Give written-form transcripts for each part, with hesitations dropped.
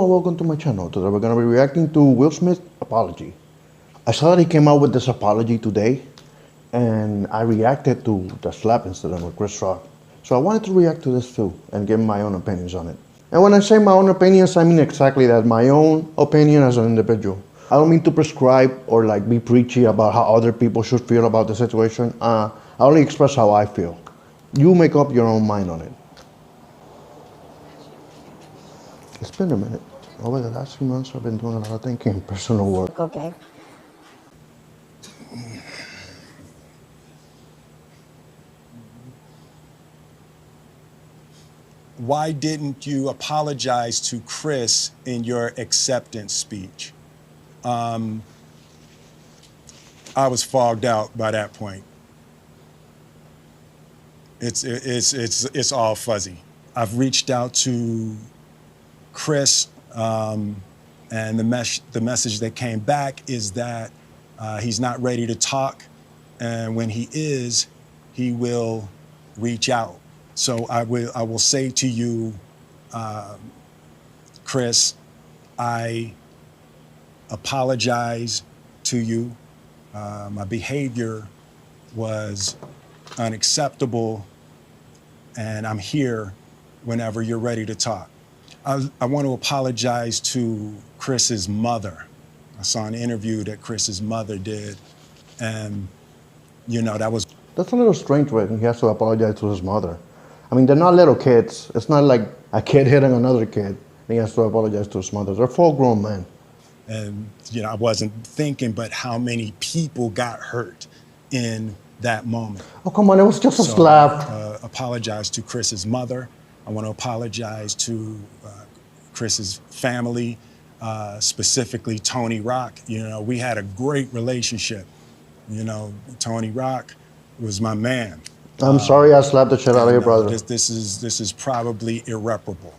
Hello and welcome to my channel. Today we're going to be reacting to Will Smith's apology. I saw that he came out with this apology today, and I reacted to the slap incident with Chris Rock. So I wanted to react to this too and give my own opinions on it. And when I say my own opinions, I mean exactly that, my own opinion as an individual. I don't mean to prescribe or like be preachy about how other people should feel about the situation. I only express how I feel. You make up your own mind on it. It's been a minute. Over the last few months, I've been doing a lot of thinking, personal work. Okay. Why didn't you apologize to Chris in your acceptance speech? I was fogged out by that point. It's all fuzzy. I've reached out to Chris, and the message that came back is that he's not ready to talk, and when he is, he will reach out. So I will say to you, Chris, I apologize to you. My behavior was unacceptable, and I'm here whenever you're ready to talk. I want to apologize to Chris's mother. I saw an interview that Chris's mother did, and That's a little strange when he has to apologize to his mother. I mean, they're not little kids. It's not like a kid hitting another kid, and he has to apologize to his mother. They're full-grown men. And I wasn't thinking, but how many people got hurt in that moment. Oh, come on, it was just a slap. Apologize to Chris's mother. I want to apologize to Chris's family, specifically Tony Rock. We had a great relationship. Tony Rock was my man. I'm sorry I slapped the shit out of your brother. This is probably irreparable.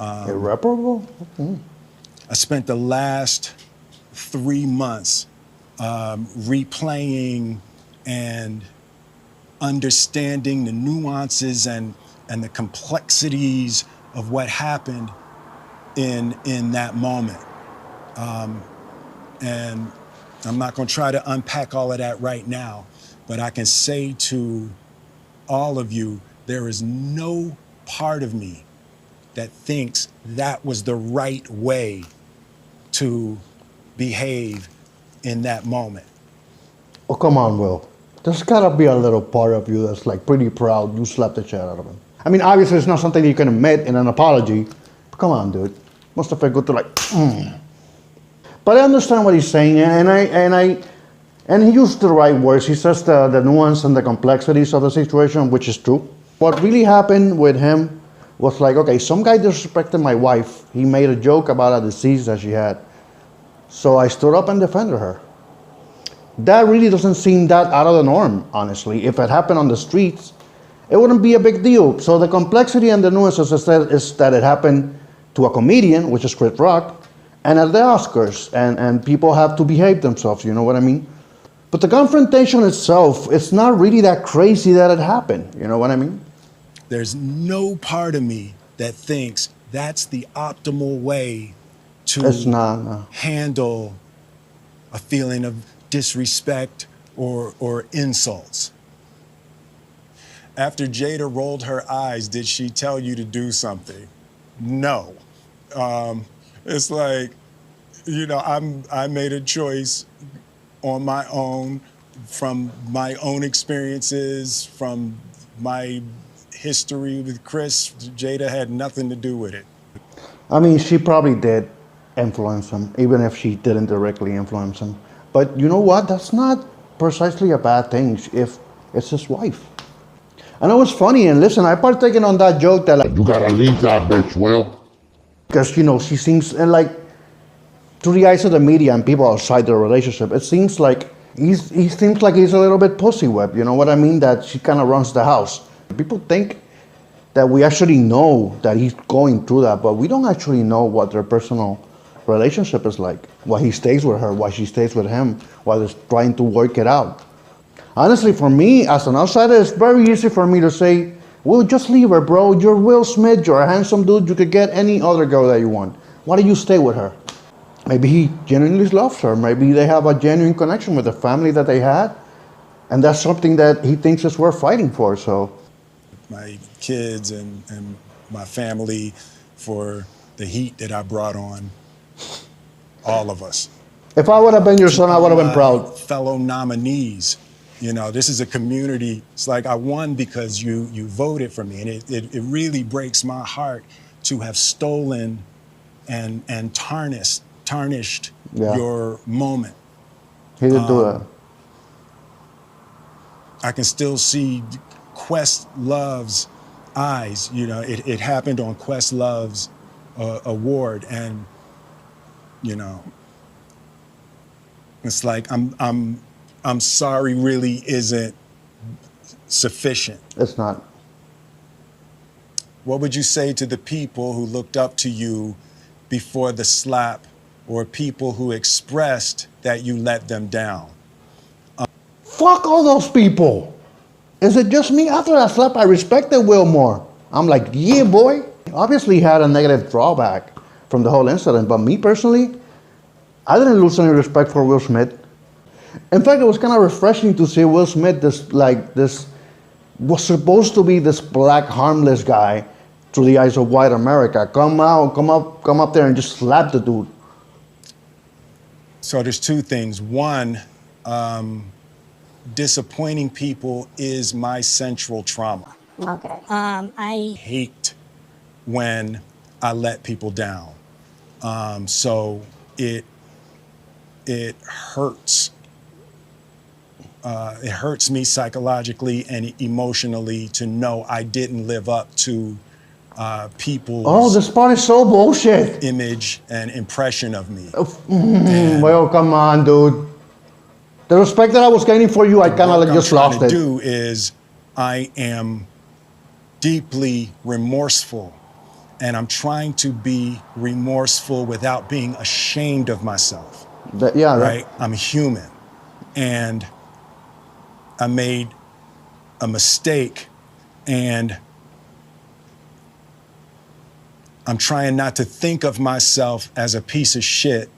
Irreparable? I spent the last 3 months replaying and understanding the nuances and the complexities of what happened in that moment. And I'm not going to try to unpack all of that right now, but I can say to all of you, there is no part of me that thinks that was the right way to behave in that moment. Oh, come on, Will. There's gotta be a little part of you that's like pretty proud you slapped the shit out of him. I mean, obviously it's not something you can admit in an apology, but come on, dude. Must have felt good to like, But I understand what he's saying, and he used the right words. He says the nuance and the complexities of the situation, which is true. What really happened with him was like, okay, some guy disrespected my wife. He made a joke about a disease that she had. So I stood up and defended her. That really doesn't seem that out of the norm, honestly. If it happened on the streets, it wouldn't be a big deal. So the complexity and the nuances is that it happened to a comedian, which is Chris Rock, and at the Oscars, and people have to behave themselves, you know what I mean? But the confrontation itself, it's not really that crazy that it happened, you know what I mean? There's no part of me that thinks that's the optimal way to handle a feeling of disrespect or insults. After Jada rolled her eyes, did she tell you to do something? No. It's like, I made a choice on my own, from my own experiences, from my history with Chris. Jada had nothing to do with it. I mean, she probably did influence him, even if she didn't directly influence him. But you know what? That's not precisely a bad thing if it's his wife. I know it's funny, and listen, I partaken on that joke that like, you gotta leave that bitch, Will. Because, she seems, and like, to the eyes of the media and people outside their relationship, it seems like he seems like he's a little bit pussy whipped, you know what I mean? That she kind of runs the house. People think that we actually know that he's going through that, but we don't actually know what their personal relationship is like. Why he stays with her, why she stays with him, why they're trying to work it out. Honestly, for me, as an outsider, it's very easy for me to say, well, just leave her, bro. You're Will Smith. You're a handsome dude. You could get any other girl that you want. Why do you stay with her? Maybe he genuinely loves her. Maybe they have a genuine connection with the family that they had. And that's something that he thinks is worth fighting for, so. My kids and my family for the heat that I brought on all of us. If I would have been your son, I would have been My proud. fellow nominees, you know, this is a community. It's like I won because you voted for me, and it really breaks my heart to have stolen and tarnished Yeah. your moment. He didn't do that. I can still see Questlove's eyes. You know, it happened on Questlove's award, and you know, it's like I'm sorry really isn't sufficient. It's not. What would you say to the people who looked up to you before the slap, or people who expressed that you let them down? Fuck all those people. Is it just me? After that slap, I respected Will more. I'm like, yeah, boy. Obviously, he had a negative drawback from the whole incident, but me personally, I didn't lose any respect for Will Smith. In fact, it was kind of refreshing to see Will Smith, this was supposed to be this black, harmless guy through the eyes of white America. Come up there and just slap the dude. So there's two things. One, disappointing people is my central trauma. Okay. I Hate when I let people down. So it hurts. It hurts me psychologically and emotionally to know I didn't live up to people's Oh, this part is so bullshit. image and impression of me. Well, come on, dude. The respect that I was gaining for you, I kind of What just I'm lost trying to it. do is I am deeply remorseful, and I'm trying to be remorseful without being ashamed of myself. Right? I'm human, and I made a mistake, and I'm trying not to think of myself as a piece of shit.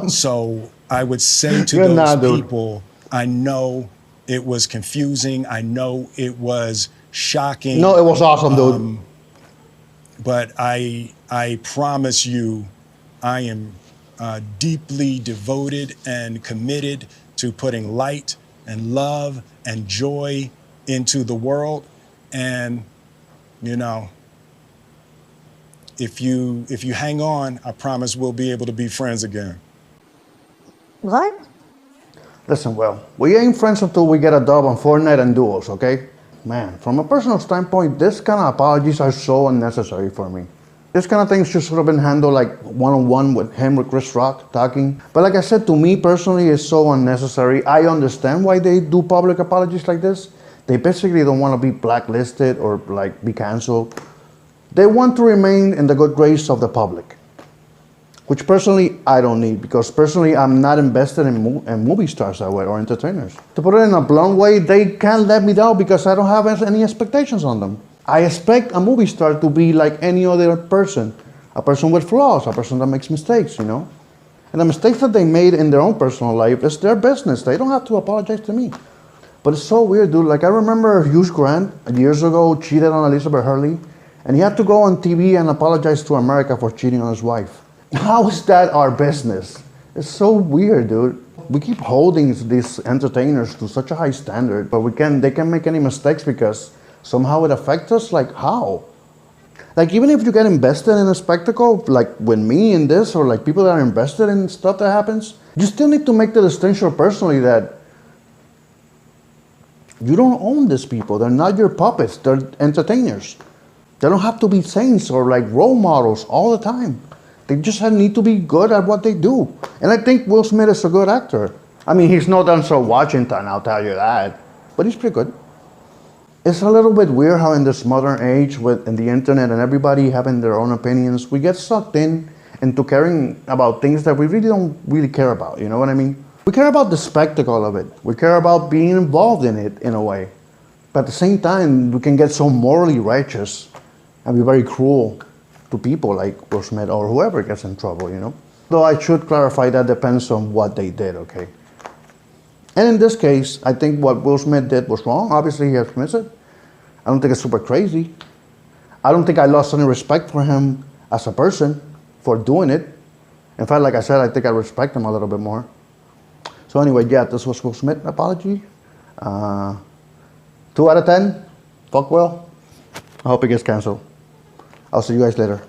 So I would say to You're those not, dude. people, I know it was confusing. I know it was shocking. No, it was awesome, dude. But I promise you, I am deeply devoted and committed to putting light and love and joy into the world. And, you know, if you hang on, I promise we'll be able to be friends again. what? Listen, Will, we ain't friends until we get a dub on Fortnite and duos, okay? Man, from a personal standpoint, this kind of apologies are so unnecessary for me. This kind of things should sort of been handled like one-on-one with him, with Chris Rock, talking. But like I said, to me personally, it's so unnecessary. I understand why they do public apologies like this. They basically don't want to be blacklisted or like be canceled. They want to remain in the good grace of the public, which personally I don't need, because personally I'm not invested in movie stars that way or entertainers. To put it in a blunt way, they can't let me down because I don't have any expectations on them. I expect a movie star to be like any other person, a person with flaws, a person that makes mistakes, you know? And the mistakes that they made in their own personal life is their business. They don't have to apologize to me. But it's so weird, dude. Like I remember Hugh Grant years ago cheated on Elizabeth Hurley, and he had to go on TV and apologize to America for cheating on his wife. How is that our business? It's so weird, dude. We keep holding these entertainers to such a high standard, but they can make any mistakes because somehow it affects us. Like how? Like even if you get invested in a spectacle, like with me in this, or like people that are invested in stuff that happens, you still need to make the distinction personally that you don't own these people. They're not your puppets. They're entertainers. They don't have to be saints or like role models all the time. They just need to be good at what they do. And I think Will Smith is a good actor. I mean, he's no Denzel Washington, I'll tell you that. But he's pretty good. It's a little bit weird how in this modern age in the internet and everybody having their own opinions, we get sucked into caring about things that we really don't really care about. You know what I mean? We care about the spectacle of it. We care about being involved in it in a way. But at the same time, we can get so morally righteous and be very cruel to people like Will Smith or whoever gets in trouble, you know. Though I should clarify that depends on what they did, okay? And in this case, I think what Will Smith did was wrong. Obviously, he admits it. I don't think it's super crazy. I don't think I lost any respect for him as a person for doing it. In fact, like I said, I think I respect him a little bit more. So anyway, yeah, this was Will Smith apology. 2 out of 10. Fuck Will. I hope he gets canceled. I'll see you guys later.